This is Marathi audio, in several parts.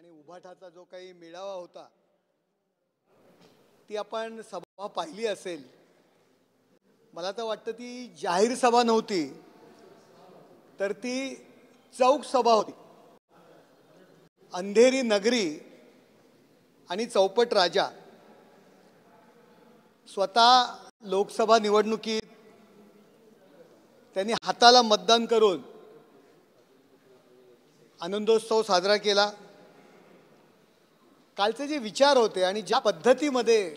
आणि उभाटाचा जो काही मेळावा होता ती आपण सभा पाहिली असेल। मला तर वाटतं ती जाहीर सभा नव्हती तर ती चौक सभा होती। अंधेरी नगरी आणि चौपट राजा स्वतः लोकसभा निवडणुकीत त्यांनी हाताला मतदान करून आनंदोत्सव साजरा केला। कालचे जे विचार होते आणि ज्या पद्धतीमध्ये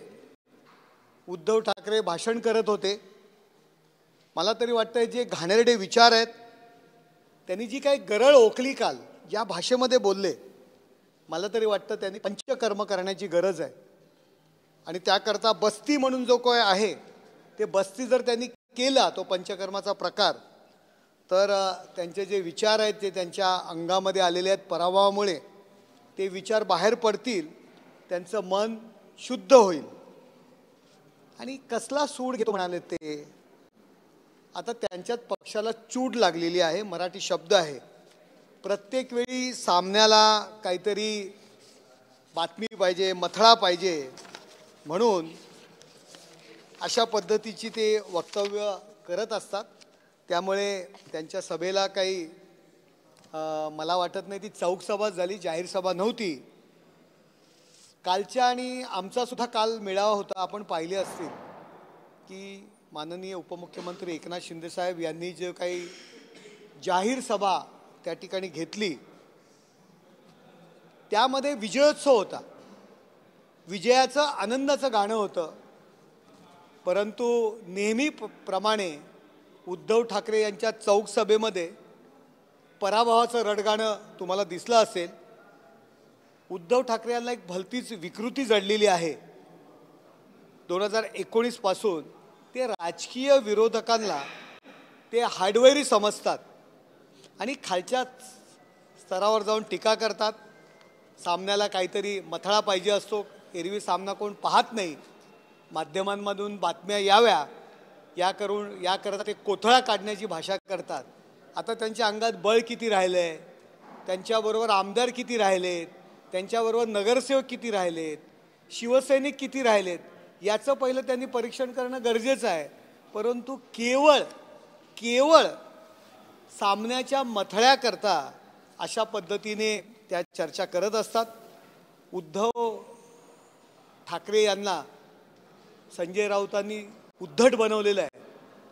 उद्धव ठाकरे भाषण करत होते, मला तरी वाटतंय जे घाणेरडे विचार आहेत त्यांनी जी काही गरळ ओकली काल ज्या भाषेमध्ये बोलले, मला तरी वाटतं त्यांनी पंचकर्म करण्याची गरज आहे। आणि त्याकरता बस्ती म्हणून जो काय आहे ते बस्ती जर त्यांनी केला तो पंचकर्माचा प्रकार, तर त्यांचे जे विचार आहेत ते त्यांच्या अंगामध्ये आलेले आहेत पराभवामुळे ते विचार बाहेर पडतील, त्यांचं मन शुद्ध होईल। आणि कसला सूड घेतो म्हणाले ते, आता त्यांच्यात पक्षाला चूड लागलेली आहे, मराठी शब्द आहे। प्रत्येक वेळी सामन्याला काहीतरी बातमी पाहिजे, मथळा पाहिजे, म्हणून अशा पद्धतीची ते वक्तव्य करत असतात। त्यामुळे त्यांच्या सभेला काही मला वाटत नाही ती चौक सभा झाली, जाहीर सभा नव्हती। कालच्या आणि आमचा सुद्धा काल मेळावा होता, आपण पाहिले असतील की माननीय उपमुख्यमंत्री एकनाथ शिंदे साहेब यांनी जे काही जाहीर सभा त्या ठिकाणी घेतली त्यामध्ये विजयोत्सव होता, विजयाचं आनंदाचं गाणं होतं। परंतु नेहमीप्रमाणे उद्धव ठाकरे यांच्या चौक सभेमध्ये पराभवाचं रडगाणं तुम्हाला दिसलं असेल। उद्धव ठाकरे यांना एक भलतीच विकृती जडलेली आहे। 2019 पासून ते राजकीय विरोधकांना ते हार्डवेअरी समजतात आणि खालच्या स्तरावर जाऊन टीका करतात। सामन्याला काहीतरी मथळा पाहिजे असतो, एरवी सामना कोण पाहत नाही, माध्यमांमधून बातम्या याव्या याकरता ते कोथळा काढण्याची भाषा करतात। आता त्यांच्या अंगात बळ किती राहिलंय, त्यांच्याबरोबर आमदार किती राहिलेत, त्यांच्याबरोबर नगरसेवक किती राहिलेत, शिवसैनिक किती राहिलेत, याचं पहिलं त्यांनी परीक्षण करणं गरजेचं आहे। परंतु केवळ सामन्याच्या मथळ्याकरता अशा पद्धतीने त्या चर्चा करत असतात। उद्धव ठाकरे यांना संजय राऊतांनी उद्धट बनवलेलं आहे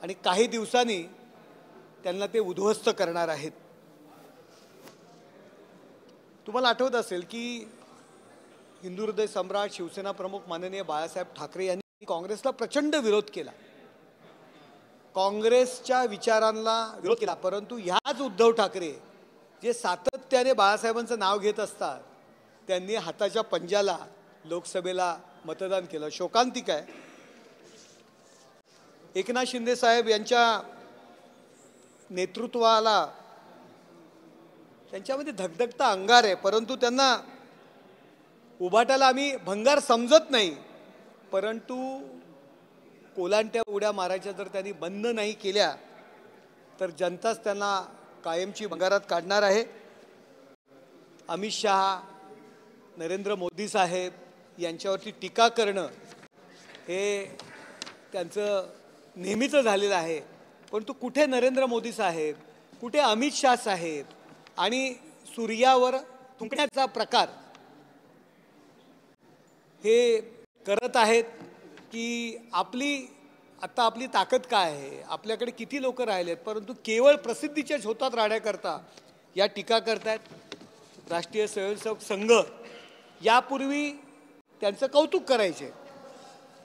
आणि काही दिवसांनी त्यांना ते उद्ध्वस्त करणार आहेत। तुम्हाला आठवत असेल की हिंदू हृदय सम्राट शिवसेना प्रमुख माननीय बाळासाहेब ठाकरे यांनी काँग्रेसला प्रचंड विरोध केला, काँग्रेसच्या विचारांना विरोध केला। परंतु ह्याच उद्धव ठाकरे जे सातत्याने बाळासाहेबांचं नाव घेत असतात त्यांनी हाताच्या पंजाला लोकसभेला मतदान केलं। शोकांतिक आहे, एकनाथ शिंदे साहेब यांच्या नेतृत्वाला त्यांच्यामध्ये धगधगता अंगार आहे, परंतु त्यांना उभाटाला आम्ही भंगार समजत नाही। परंतु कोलांट्या उड्या मारायच्या जर त्यांनी बंद नाही केल्या तर जनताच त्यांना कायमची भंगारात काढणार आहे। अमित शहा, नरेंद्र मोदी साहेब यांच्यावरती टीका करणं हे त्यांचं नेहमीचं झालेलं आहे। परंतु कुठे नरेंद्र मोदी साहेब, कुठे अमित शहा साहेब आणि सूर्यावर थुंकण्याचा प्रकार हे करत आहेत की आपली ताकद काय आहे, आपल्याकडे किती लोक राहिलेत, परंतु केवळ प्रसिद्धीच्या झोतात राहण्याकरता या टीका करतायत। राष्ट्रीय स्वयंसेवक संघ यापूर्वी त्यांचं कौतुक करायचे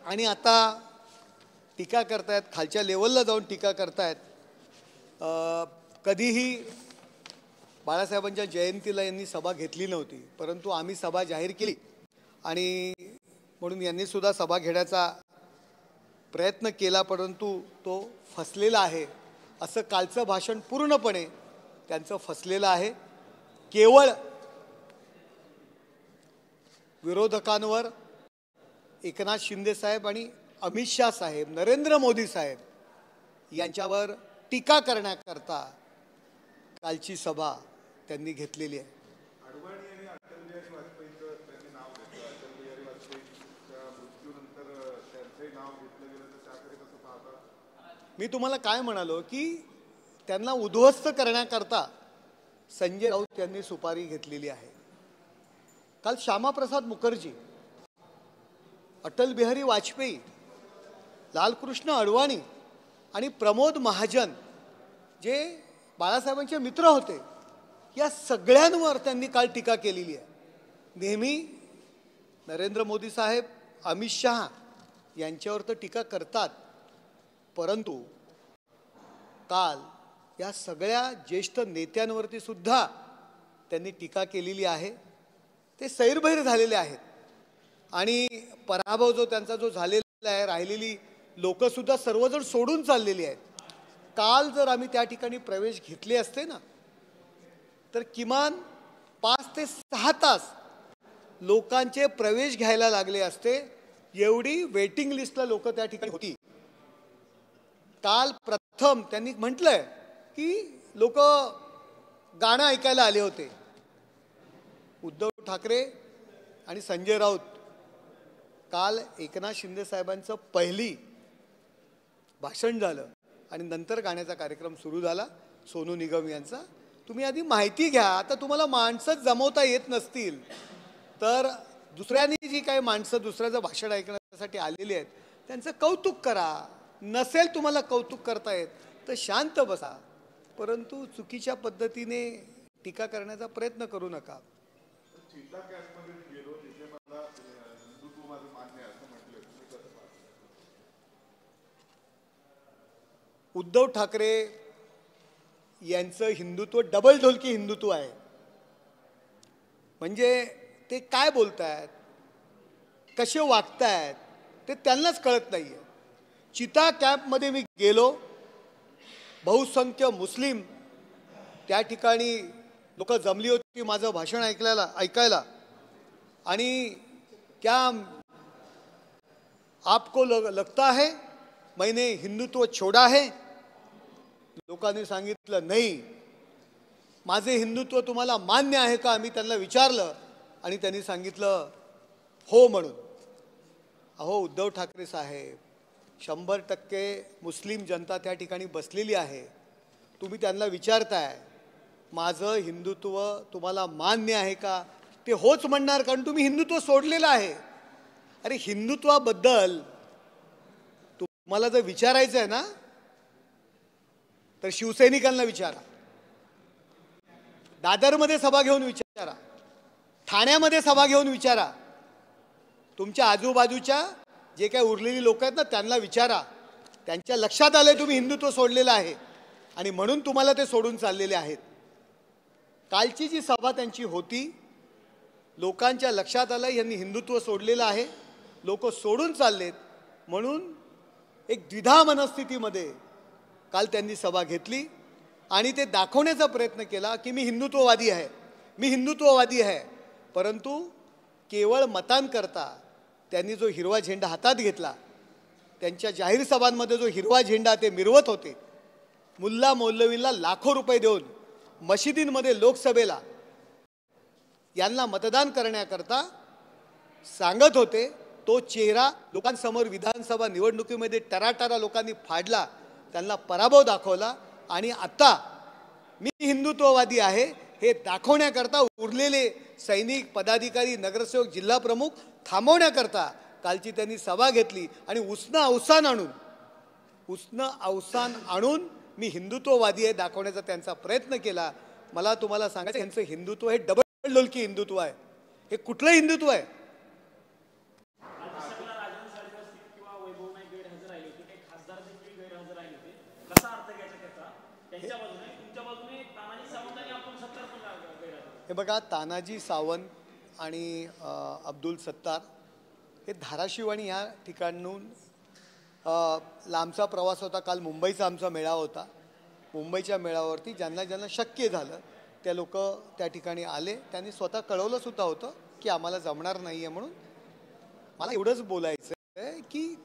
आणि आता टीका करतायत, खालच्या लेवलला जाऊन टीका करतायत। कधीही बाळासाहेबांच्या जयंतीला यांनी सभा घेतली नव्हती, परंतु आम्ही सभा जाहीर केली आणि म्हणून यांनी सुद्धा सभा घेण्याचा प्रयत्न केला, परंतु तो फसलेला आहे। असं कालचं भाषण पूर्णपणे त्यांचं फसलेलं आहे। केवळ विरोधकांवर एकनाथ शिंदे साहेब आणि अमित शहा साहेब, नरेंद्र मोदी साहेब यांच्यावर टीका करण्याकरता कालची सभा त्यांनी घेतलेली आहे। मी तुम्हाला काय म्हणालो की त्यांना उद्ध्वस्त करण्याकरता संजय राऊत यांनी सुपारी घेतलेली आहे. काल श्यामाप्रसाद मुखर्जी, अटल बिहारी वाजपेयी, लालकृष्ण अडवाणी आणि प्रमोद महाजन जे बाळासाहेबांचे मित्र होते, या सगळ्यांवर त्यांनी काल टीका केलेली आहे. नेहमी नरेंद्र मोदी साहेब, अमित शहा यांच्यावर तर टीका करतात, परंतु काल या सगळ्या ज्येष्ठ नेत्यांवरती सुद्धा त्यांनी टीका केलेली आहे. ते सैरभैर झालेले आहेत आणि पराभव जो त्यांचा जो झालेला आहे, राहिलेली लोकसुद्धा सर्वजण सोडून चाललेली आहेत. काल जर आम्ही त्या ठिकाणी प्रवेश घेतले असते ना, तर किमान 5 ते 6 तास लोकांचे प्रवेश घ्यायला लागले असते. एवढी वेटिंग लिस्टला लोक त्या ठिकाणी होती. काल प्रथम त्यांनी म्हटलंय की लोक गाणं ऐकायला आले होते. उद्धव ठाकरे आणि संजय राऊत काल एकनाथ शिंदे साहेबांचं पहिली भाषण झालं आणि नंतर गाण्याचा कार्यक्रम सुरू झाला सोनू निगम यांचा. तुम्ही आधी माहिती घ्या. आता तुम्हाला माणसं जमवता येत नसतील तर दुसऱ्यांनी जी काही माणसं दुसऱ्याचं भाषण ऐकण्यासाठी आलेली आहेत त्यांचं कौतुक करा. नसेल तुम्हाला कौतुक करता येत तर शांत बसा, परंतु चुकीच्या पद्धतीने टीका करण्याचा प्रयत्न करू नका. उद्धव ठाकरे यांचं हिंदुत्व डबल ढोलकी हिंदुत्व आहे. म्हणजे ते काय बोलतायत, कसे वागतायत ते त्यांनाच कळत नाहीये. चिता कॅम्पमध्ये मी गेलो, बहुसंख्य मुस्लिम त्या ठिकाणी लोक जमली होती माझं भाषण ऐकायला आणि क्या आपको लगता है मैंने हिंदुत्व छोड़ा है. लोकांनी सांगितलं नाही. माझे हिंदुत्व तुम्हाला मान्य आहे का, मी त्यांना विचारलं आणि त्यांनी सांगितलं हो म्हणून. अहो उद्धव ठाकरे साहेब, 100% मुस्लिम जनता त्या ठिकाणी बसलेली आहे. तुम्ही त्यांना विचारताय माझं हिंदुत्व तुम्हाला मान्य आहे का, ते होच म्हणणार कारण तुम्ही हिंदुत्व सोडलेलं आहे. अरे हिंदुत्वाबद्दल तुम्हाला जर विचारायचं आहे ना तर शिवसैनिकांना विचारा, दादरमध्ये सभा घेऊन विचारा, ठाण्यामध्ये सभा घेऊन विचारा, तुमच्या आजूबाजूच्या जे काही उरलेली लोक आहेत ना त्यांना विचारा. त्यांच्या लक्षात आलंय तुम्ही हिंदुत्व सोडलेलं आहे आणि म्हणून तुम्हाला ते सोडून चाललेले आहेत. कालची जी सभा त्यांची होती, लोकांच्या लक्षात आलं यांनी हिंदुत्व सोडलेलं आहे, लोक सोडून चाललेत, म्हणून एक द्विधा मनस्थितीमध्ये काल त्यांनी सभा घेतली आणि ते दाखवण्याचा प्रयत्न केला की मी हिंदुत्ववादी आहे, मी हिंदुत्ववादी आहे. परंतु केवळ मतांकरता त्यांनी जो हिरवा झेंडा हातात घेतला, त्यांच्या जाहीर सभांमध्ये जो हिरवा झेंडा ते मिरवत होते, मुल्ला मौलवींना लाखो रुपये देऊन मशिदींमध्ये लोकसभेला यांना मतदान करण्याकरता सांगत होते, तो चेहरा लोकांसमोर विधानसभा निवडणुकीमध्ये टराटरा लोकांनी फाडला, त्यांना पराभव दाखवला आणि आता मी हिंदुत्ववादी आहे हे दाखवण्याकरता उरलेले सैनिक, पदाधिकारी, नगरसेवक, जिल्हा प्रमुख थांबवण्याकरता कालची त्यांनी सभा घेतली आणि उसनं अवसान आणून मी हिंदुत्ववादी आहे दाखवण्याचा त्यांचा प्रयत्न केला. मला तुम्हाला सांगायचं यांचं हिंदुत्व हे डबल ढोलकी हिंदुत्व आहे. हे कुठलं हिंदुत्व आहे? हे बघा, तानाजी सावंत आणि अब्दुल सत्तार हे धाराशिव आणि या ठिकाणून लांबचा प्रवास होता. काल मुंबईचा आमचा मेळावा होता. मुंबईच्या मेळाव्यावरती ज्यांना ज्यांना शक्य झालं त्या लोक त्या ठिकाणी आले. त्यांनी स्वतः कळवलं सुद्धा होतं की आम्हाला जमणार नाही आहे म्हणून. मला एवढंच बोलायचं आहे की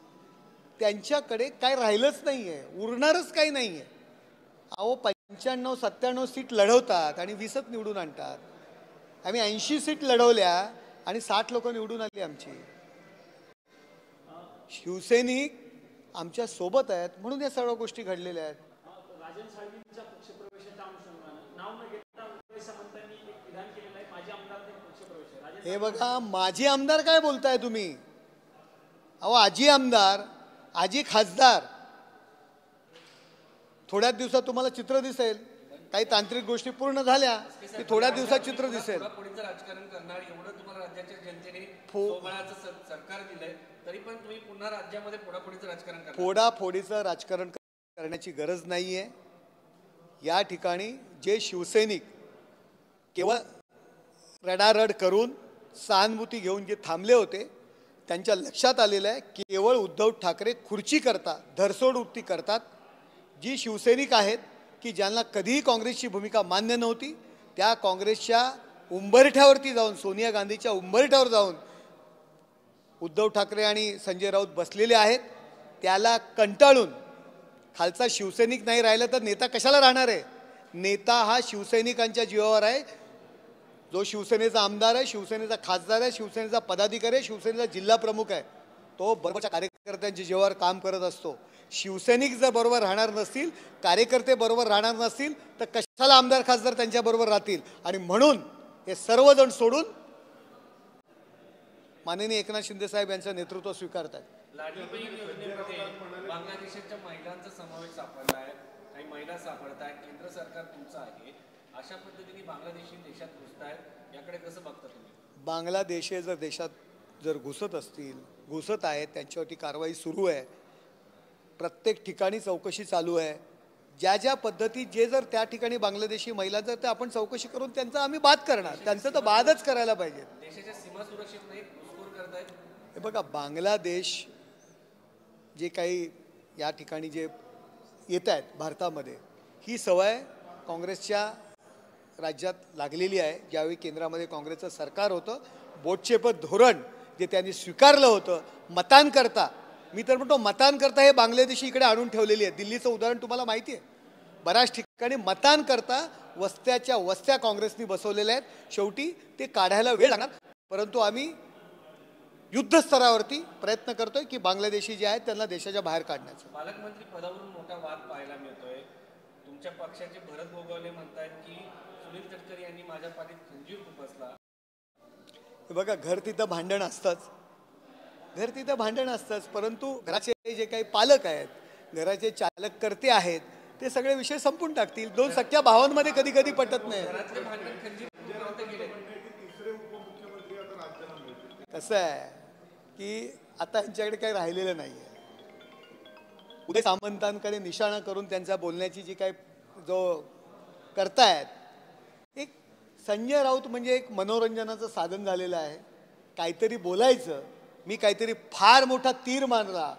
त्यांच्याकडे काय राहिलंच नाही आहे, उरणारच काही नाही आहे. अहो 95-97 सीट लढवतात आणि 20च निवडून आणतात. आम्ही 80 सीट लढवल्या आणि 60 लोक निवडून आली आमची. शिवसैनिक आमच्या सोबत आहेत म्हणून या सर्व गोष्टी घडलेल्या आहेत. राजन साळवींच्या पक्षप्रवेशाच्या अनुषंगाने नाव न घेता उदय सामंतांनी एक विधान केलेलं आहे, माझे आमदार ते पक्षप्रवेश आहे. हे बघा, माझे आमदार काय बोलताय तुम्ही? अहो, आजी आमदार, आजी खासदार. थोड्याच दिवसात तुम्हाला चित्र दिसेल. काही तांत्रिक गोष्टी पूर्ण झाल्या की थोड्या दिवसात चित्र दिसेल. राजकारण करणार एवढं तुम्हाला राज्याच्या जनतेने सोबळाचं सरकार दिलंय, तरी पण तुम्ही पुन्हा राज्यामध्ये फोडाफोडीचं राजकारण करणार? फोडाफोडीचं राजकारण करण्याची गरज नाहीये. या ठिकाणी जे शिवसैनिक केवळ रडारड करून सहानुभूती घेऊन जे थांबले होते, त्यांच्या लक्षात आलेलं आहे केवळ उद्धव ठाकरे खुर्ची करतात, धरसोड वृत्ती करतात. जी शिवसैनिक आहेत की ज्यांना कधीही काँग्रेसची भूमिका मान्य नव्हती, त्या काँग्रेसच्या उंबरठ्यावरती जाऊन, सोनिया गांधीच्या उंबरठ्यावर जाऊन उद्धव ठाकरे आणि संजय राऊत बसलेले आहेत. त्याला कंटाळून खालचा शिवसैनिक नाही राहिला तर नेता कशाला राहणार आहे? नेता हा शिवसैनिकांच्या जीवावर आहे. जो शिवसेनेचा आमदार आहे, शिवसेनेचा खासदार आहे, शिवसेनेचा पदाधिकारी आहे, शिवसेनेचा जिल्हा प्रमुख आहे, तो बरोबरच्या कार्यकर्त्यांच्या जीवावर काम करत असतो. शिवसैनिक जर बरोबर राहणार नसतील, कार्यकर्ते बरोबर राहणार नसतील, तर कशाला आमदार खासदार त्यांच्याबरोबर राहतील? आणि म्हणून हे सर्वजण सोडून माननीय एकनाथ शिंदे साहेब यांचं नेतृत्व स्वीकारतात. लाडली बहीण योजनेमध्ये बांगलादेशाच्या महिलांचा समावेश सापडला आहे, काही महिला सापडत आहेत, केंद्र सरकार तुमचं आहे, अशा पद्धतीने बांगलादेशी देशात घुसत आहेत, याकडे कसं बघता तुम्ही? बांगलादेशी जर देशात घुसत असतील, घुसत आहेत, त्यांच्यावरती कारवाई सुरू आहे. प्रत्येक ठिकाणी चौकशी चालू आहे. ज्या ज्या पद्धती जे जर त्या ठिकाणी बांगलादेशी महिला जर ते आपण चौकशी करून त्यांचा आम्ही बाद करणार. त्यांचं तर बादच करायला पाहिजे. देशाच्या सीमा सुरक्षित नाही, घुसखोर करतायत. हे बघा, बांगलादेश जे काही या ठिकाणी जे येत आहेत भारतामध्ये, ही सवय काँग्रेसच्या राज्यात लागलेली आहे. ज्यावेळी केंद्रामध्ये काँग्रेसचं सरकार होतं, बोटचेपत धोरण जे त्यांनी स्वीकारलं होतं मतांकरता, मी तर म्हणतो मतांकरता हे बांगलादेशी इकडे आणून ठेवलेली आहे. दिल्लीचं उदाहरण तुम्हाला माहिती आहे. बऱ्याच ठिकाणी मतांकरता वस्त्याच्या वस्त्या काँग्रेसनी बसवलेल्या आहेत. शेवटी ते काढायला वेळ लागणार, परंतु आम्ही युद्धस्तरावरती प्रयत्न करतोय की बांगलादेशी जे आहेत त्यांना देशाच्या बाहेर काढण्याचा. पालकमंत्री पदावरून मोठा वाद पाहायला मिळतोय. तुमच्या पक्षाचे भरत गोगावले म्हणतात की सुनील तटकरे यांनी माझ्या पाठीत खंजीर खुपसला. हे बघा, घर तिथं भांडण असतंच, घर तिथं भांडण असतंच, परंतु घराचे जे काही पालक आहेत, घराचे चालक करते आहेत, ते सगळे विषय संपून टाकतील. दोन सख्या भावांमध्ये कधी कधी पटत नाही. कसं आहे की आता यांच्याकडे काही राहिलेलं नाही आहे. उदय सामंतांकडे निशाणा करून त्यांच्या बोलण्याची जी काय जो करतायत, एक संजय राऊत म्हणजे एक मनोरंजनाचं साधन झालेलं आहे. काहीतरी बोलायचं, मी काहीतरी फार मोठा तीर मारला,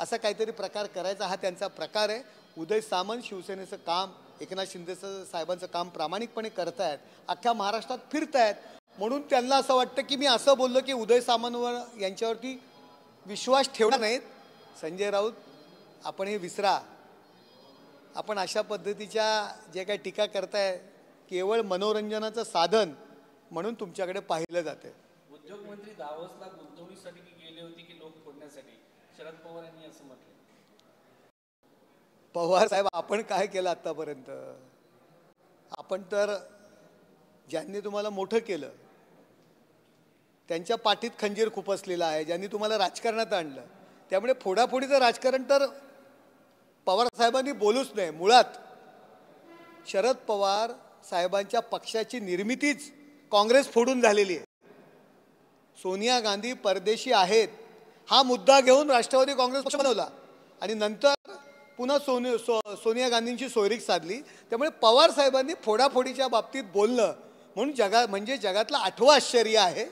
असा काहीतरी प्रकार करायचा हा त्यांचा प्रकार आहे. उदय सामंत शिवसेनेचं काम, एकनाथ शिंदे साहेबांचं काम प्रामाणिकपणे करतायत, अख्ख्या महाराष्ट्रात फिरतायत. म्हणून त्यांना असं वाटतं की मी असं बोललो की उदय सामंतवर यांच्यावरती विश्वास ठेवणार नाहीत. संजय राऊत, आपण हे विसरा. आपण अशा पद्धतीच्या जे काही टीका करताय केवळ मनोरंजनाचं साधन म्हणून तुमच्याकडे पाहिलं जाते. उद्योग मंत्री दावोसला गुंतवणुकीसाठी गेले होते की लोक फोडण्यासाठी, शरद पवार यांनी असं म्हटलं. पवार साहेब, आपण काय केलं आतापर्यंत? आपण तर ज्यांनी तुम्हाला मोठं केलं त्यांच्या पाठीत खंजीर खुपसलेला आहे, ज्यांनी तुम्हाला राजकारणात आणलं. त्यामुळे फोडाफोडीचं राजकारण तर पवार साहेबांनी बोलूच नाही. मुळात शरद पवार साहेबांच्या पक्षाची निर्मितीच काँग्रेस फोडून झालेली आहे. सोनिया गांधी परदेशी आहेत हा मुद्दा घेऊन राष्ट्रवादी काँग्रेस पक्ष बनवला आणि नंतर पुन्हा सोनिया गांधींची सोयरीक साधली. त्यामुळे पवार साहेबांनी फोडाफोडीच्या बाबतीत बोलणं म्हणजे जगातलं 8वं आश्चर्य आहे.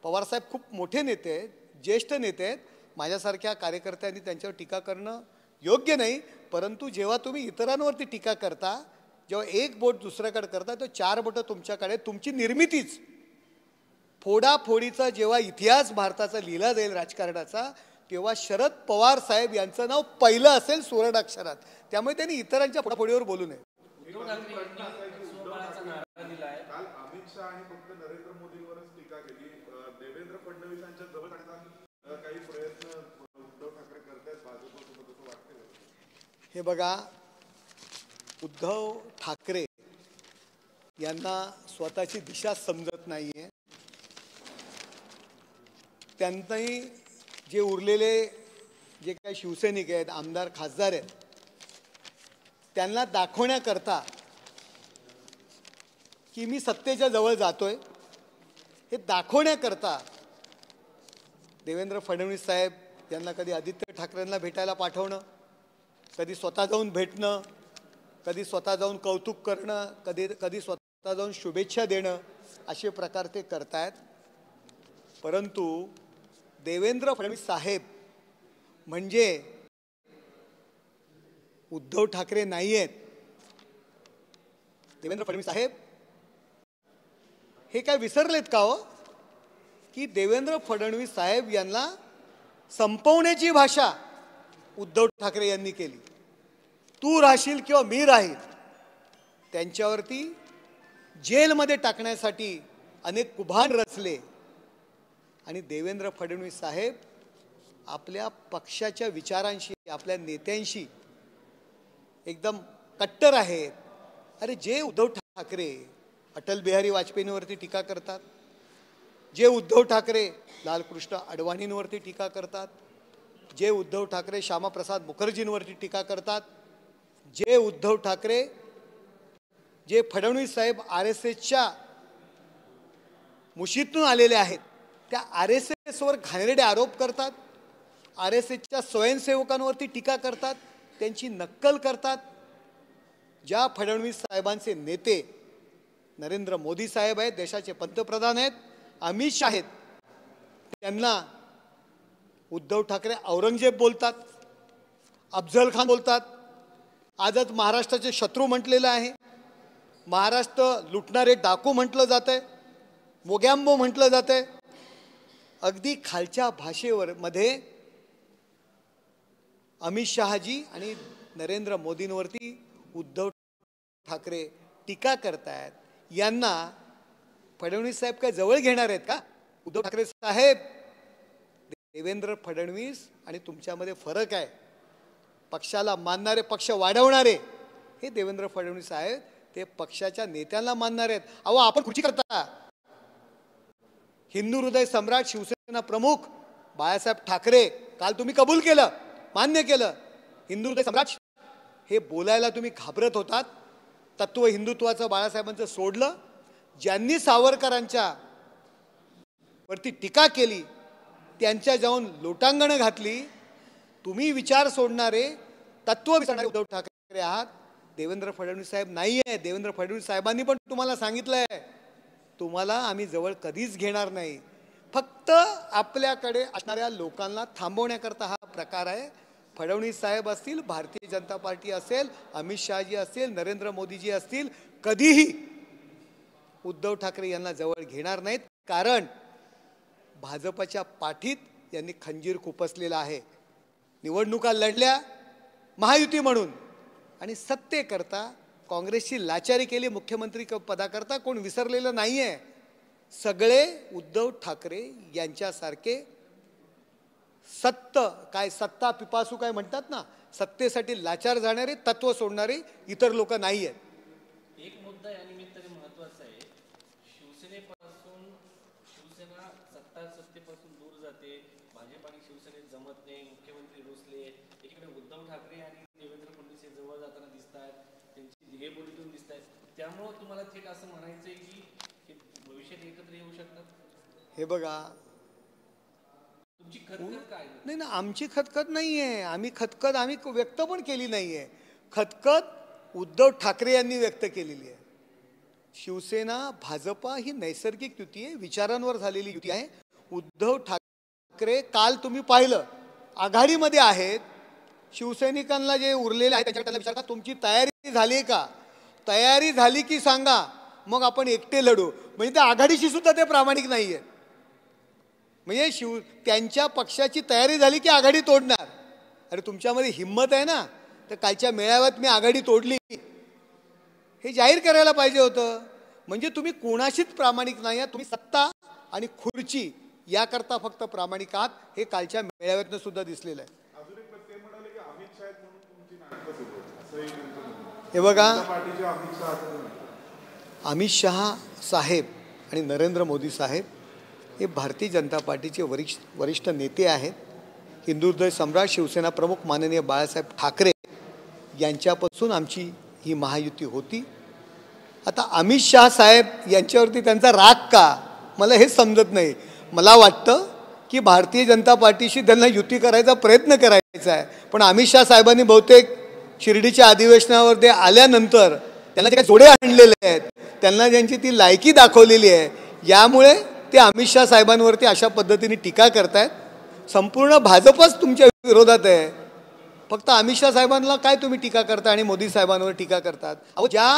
पवारसाहेब खूप मोठे नेते आहेत, ज्येष्ठ नेते आहेत. माझ्यासारख्या कार्यकर्त्यांनी त्यांच्यावर टीका करणं योग्य नाही. परंतु जेव्हा तुम्ही इतरांवरती टीका करता, जेव्हा एक बोट दुसऱ्याकडे करता, तो 4 बोटं तुमच्याकडे, तुमची निर्मितीच. फोडाफोडीचा जेव्हा इतिहास भारताचा लिहिला जाईल राजकारणाचा, तेव्हा शरद पवार साहेब यांचं नाव पहिलं असेल सुवर्णाक्षरात. त्यामुळे त्यांनी इतरांच्या फोडाफोडीवर बोलू नये. काल अमित शहा आणि फक्त नरेंद्र मोदींवरच टीका केली. देवेंद्र फडणवीसांच्या जवळ काही प्रयत्न उद्धव ठाकरे करतायत भाजप हे बघा, उद्धव ठाकरे यांना स्वतःची दिशा समजत नाहीये. त्यांनाही जे उरलेले जे काही शिवसैनिक आहेत, आमदार खासदार आहेत, त्यांना दाखवण्याकरता की मी सत्तेच्या जवळ जातोय हे दाखवण्याकरता देवेंद्र फडणवीस साहेब यांना कधी आदित्य ठाकरेंना भेटायला पाठवणं, कधी स्वतः जाऊन भेटणं, कधी स्वतः जाऊन कौतुक करणं, कधी स्वतः जाऊन शुभेच्छा देणं, असे प्रकार ते करतायत. परंतु देवेंद्र फडणवीस साहेब म्हणजे उद्धव ठाकरे नाही आहेत. देवेंद्र फडणवीस साहेब हे काय विसरलेत का हो, की देवेंद्र फडणवीस साहेब यांना संपवण्याची भाषा उद्धव ठाकरे यांनी केली. तू राहशील किंवा मी राहील, त्यांच्यावरती जेलमध्ये टाकण्यासाठी अनेक कुभान रचले. आणि देवेंद्र फडणवीस साहेब आपल्या पक्षाच्या विचारांशी, आपल्या नेत्यांशी एकदम कट्टर आहेत. अरे जे उद्धव ठाकरे अटल बिहारी वाजपेयींवरती टीका करतात, जे उद्धव ठाकरे लालकृष्ण अडवाणींवरती टीका करतात, जे उद्धव ठाकरे श्यामाप्रसाद मुखर्जींवरती टीका करतात, जे उद्धव ठाकरे, जे फडणवीस साहेब RSSच्या मुशीतून आलेले आहेत, त्या RSSवर घाणेरडे आरोप करतात, RSSच्या स्वयंसेवकांवरती टीका करतात, त्यांची नक्कल करतात. ज्या फडणवीस साहेबांचे नेते नरेंद्र मोदी साहेब आहेत, देशाचे पंतप्रधान आहेत, अमित शाह आहेत, त्यांना उद्धव ठाकरे औरंगजेब बोलतात, अफजल खान बोलतात. आजच महाराष्ट्राचे शत्रू म्हटलेलं आहे. महाराष्ट्र लुटणारे डाकू म्हटलं जात आहे, मोगॅम्बो म्हटलं जात आहे. अगदी खालच्या भाषेवर मध्ये अमित शहाजी आणि नरेंद्र मोदींवरती उद्धव ठाकरे टीका करतायत. यांना फडणवीस साहेब काय जवळ घेणार आहेत का? उद्धव ठाकरे साहेब, देवेंद्र फडणवीस आणि तुमच्यामध्ये फरक आहे. पक्षाला मानणारे, पक्ष वाढवणारे हे देवेंद्र फडणवीस आहेत, ते पक्षाच्या नेत्यांना मानणारे आहेत. अहो आपण खुर्ची करता. हिंदू हृदय सम्राट शिवसेना प्रमुख बाळासाहेब ठाकरे, काल तुम्ही कबूल केलं, मान्य केलं, हिंदू हृदय सम्राट हे बोलायला तुम्ही घाबरत होतात. तत्व हिंदुत्वाचं बाळासाहेबांचं सोडलं. ज्यांनी सावरकरांच्या वरती टीका केली त्यांच्या जाऊन लोटांगणं घातली. तुम्ही विचार सोडणारे, तत्व विसरणारे उद्धव ठाकरे आहात, देवेंद्र फडणवीस साहेब नाही आहे. देवेंद्र फडणवीस साहेबांनी पण तुम्हाला सांगितलंय, तुम्हाला आम्ही जवळ कधीच घेणार नाही. फक्त आपल्याकडे असणाऱ्या लोकांना थांबवण्याकरता हा प्रकार आहे. फडणवीस साहेब असतील, भारतीय जनता पार्टी असेल, अमित शहाजी असतील, नरेंद्र मोदीजी असतील, कधीही उद्धव ठाकरे यांना जवळ घेणार नाहीत. कारण भाजपच्या पाठीत यांनी खंजीर खुपसलेला आहे. निवडणुका लढल्या महायुती म्हणून आणि सत्तेकरता काँग्रेसची लाचारी केली. मुख्यमंत्री पदाकरता कोण विसरलेलं नाही आहे. सगळे उद्धव ठाकरे यांच्यासारखे सत्ता पिपासू काय म्हणतात ना, सत्तेसाठी लाचार जाणारे, तत्व सोडणारे इतर लोक नाही आहेत. एक मुद्दा या निमित्ताने महत्त्वाचा आहे. शिवसेनेपासून शिवसेना सत्तेपासून दूर जाते, भाजप आणि शिवसेनेत जमत नाही, मुख्यमंत्री रुसले, इकडे उद्धव ठाकरे आणि देवेंद्र फडणवीस हे जवळ जाताना दिसत आहेत, त्यांची ध्येयबोलीतून दिसत आहेत. त्यामुळं तुम्हाला थेट असं म्हणायचं आहे की भविष्यात एकत्र येऊ शकतात. हे बघा, तुमची खतखत काय? नाही ना, आमची खतखत नाही आहे. आम्ही व्यक्त पण केली नाही आहे. खतखत उद्धव ठाकरे यांनी व्यक्त केलेली आहे. शिवसेना भाजपा ही नैसर्गिक युती आहे, विचारांवर झालेली युती आहे. उद्धव ठाकरे काल तुम्ही पाहिलं आघाडीमध्ये आहेत. शिवसैनिकांना जे उरलेले आहेत त्याच्याकडे विचार का, तुमची तयारी झाली का? तयारी झाली की सांगा, मग आपण एकटे लढू. म्हणजे त्या आघाडीशी सुद्धा ते प्रामाणिक नाही आहेत. म्हणजे त्यांच्या पक्षाची तयारी झाली की आघाडी तोडणार. अरे तुमच्यामध्ये हिंमत आहे ना, तर कालच्या मेळाव्यात मी आघाडी तोडली हे जाहीर करायला पाहिजे होतं. म्हणजे तुम्ही कोणाशीच प्रामाणिक नाही आहात. तुम्ही सत्ता आणि खुर्ची याकरता फक्त प्रामाणिक आहात. हे कालच्या मेळाव्यातनं सुद्धा दिसलेलं आहे. अजून एक ते म्हणाले की अमित शाह म्हणून तुमची नाटकं कसं होईल असंही त्यांचं म्हणणं आहे. हे बघा, जनता पार्टीचे अमित शहा असं म्हणतात. अमित शहा साहेब आणि नरेंद्र मोदी साहेब हे भारतीय जनता पार्टीचे वरिष्ठ नेते आहेत. हिंदू हृदय सम्राट शिवसेना प्रमुख माननीय बाळासाहेब ठाकरे यांच्यापासून आमची ही महायुती होती. आता अमित शहा साहेब यांच्यावरती त्यांचा राग का, मला हेच समजत नाही. मला वाटतं की भारतीय जनता पार्टीशी त्यांना युती करायचा प्रयत्न करायचा आहे, पण अमित शहा साहेबांनी बहुतेक शिर्डीच्या अधिवेशनावर ते आल्यानंतर त्यांना जे काही जोडे आणलेले आहेत, त्यांना ज्यांची ती लायकी दाखवलेली आहे, यामुळे ते अमित शहा साहेबांवरती अशा पद्धतीने टीका करतायत. संपूर्ण भाजपच तुमच्या विरोधात आहे. फक्त अमित शहा साहेबांना काय तुम्ही टीका करता आणि मोदी साहेबांवर टीका करतात? अहो, ज्या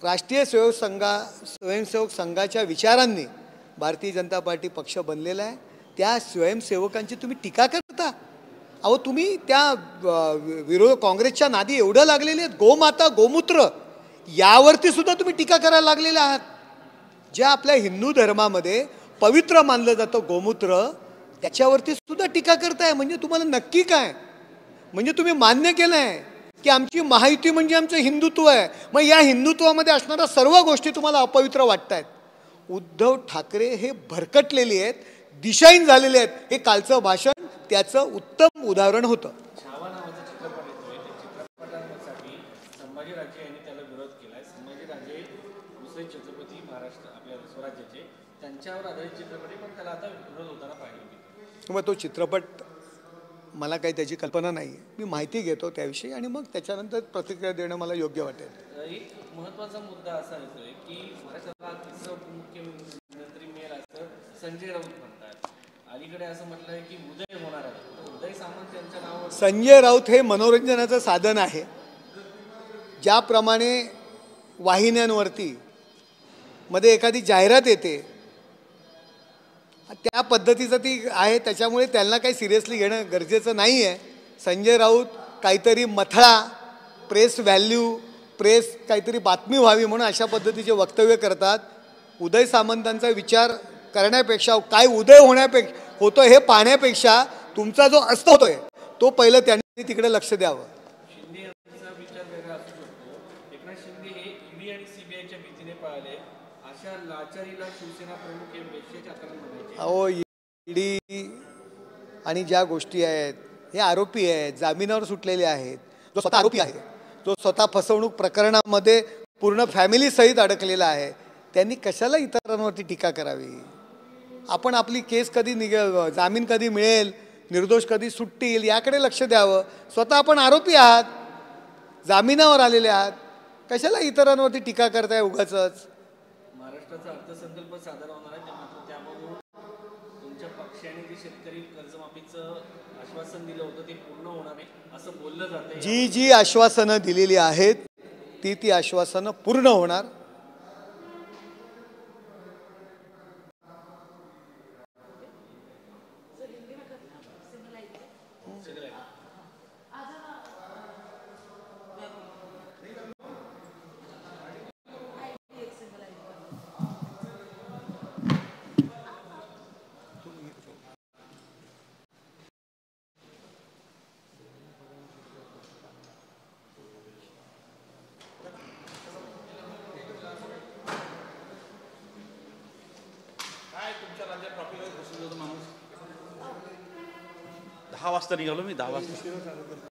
राष्ट्रीय स्वयंसेवक संघाच्या विचारांनी भारतीय जनता पार्टी पक्ष बनलेला आहे, त्या स्वयंसेवकांची तुम्ही टीका करता? अहो, तुम्ही त्या काँग्रेसच्या नादी एवढं लागलेले आहेत. गोमाता गोमूत्र यावरती सुद्धा तुम्ही टीका करायला लागलेले आहात. ज्या आपल्या हिंदू धर्मामध्ये पवित्र मानलं जातं गोमूत्र, त्याच्यावरती सुद्धा टीका करताय. म्हणजे तुम्हाला नक्की काय, म्हणजे तुम्ही मान्य केलं आहे की आमची महायुती म्हणजे आमचं हिंदुत्व आहे. मग या हिंदुत्वामध्ये असणाऱ्या सर्व गोष्टी तुम्हाला अपवित्र वाटत आहेत. उद्धव ठाकरे हे भरकटलेले आहेत, दिशाहीन झालेले आहेत. हे कालचं भाषण त्याचं उत्तम उदाहरण होतं. छावा नावाचा चित्रपट येतोय, त्या चित्रपटासाठी संभाजीराजे यांनी त्याला विरोध केलाय. संभाजीराजे दुसरे छत्रपती महाराष्ट्र आपल्या स्वराज्याचे, त्यांच्यावर आधारित चित्रपट आहे, पण त्याला आता विरोध होताना पाहिलं गेलं. मग तो चित्रपट मला काही त्याची कल्पना नाही आहे. मी माहिती घेतो त्याविषयी आणि मग त्याच्यानंतर प्रतिक्रिया देणं मला योग्य वाटेल. एक महत्त्वाचा मुद्दा असा येतोय की महाराष्ट्राला तिसरं उपमुख्यमंत्री मिळेल असं संजय राऊत म्हणतात. अलीकडे असं म्हटलंय की उदय होणार आहे. उदय सामंत यांच्या नावावर संजय राऊत हे मनोरंजनाचं साधन आहे. ज्याप्रमाणे वाहिन्यांवरती मध्ये एखादी जाहिरात येते, त्या पद्धतीचं ती आहे. त्याच्यामुळे त्यांना काही सिरियसली घेणं गरजेचं नाही आहे. संजय राऊत काहीतरी मथळा, प्रेस व्हॅल्यू, प्रेस काहीतरी बातमी व्हावी म्हणून अशा पद्धतीचे वक्तव्य करतात. उदय सामंतांचा विचार करण्यापेक्षा, काय उदय होतं हे पाहण्यापेक्षा तुमचा जो अस्त होतोय तो पहिलं त्यांनी तिकडे लक्ष द्यावं. शिंदे यांचा विचार वेगळा असू शकतो. एकनाथ शिंदे हे ईडी आणि सीबीआयच्या भीतीने पळाले. अशा लाचारीला शिवसेना प्रमुख हे बेशेच्या आकारात म्हणायचे. अहो, ईडी आणि ज्या गोष्टी आहेत, हे आरोपी आहेत, जामिनावर सुटलेले आहेत. जो स्वतः आरोपी आहे, जो स्वतः फसवणूक प्रकरणामध्ये पूर्ण फॅमिलीसहित अडकलेला आहे, त्यांनी कशाला इतरांवरती टीका करावी? आपण आपली केस कधी जामीन कधी मिळेल, निर्दोष कधी सुटतील याकडे लक्ष द्यावं. स्वतः आपण आरोपी आहात, जामिनावर आलेले आहात, कशाला इतरांवरती टीका करताय उगाचच? महाराष्ट्राचा अर्थसंकल्प सादर होणार आहे, मात्र त्यामधून तुमच्या पक्षाने जे शेतकरी कर्जमाफीचं आश्वासन दिलं होतं ते पूर्ण होणार आहे असं बोललं जातं. जी आश्वासनं दिलेली आहेत ती आश्वासनं पूर्ण होणार. काय तुमच्या राज्यात ट्रॉफिकवर बसून जातो माणूस. 10 वाजता निघालो मी, 10 वाजता.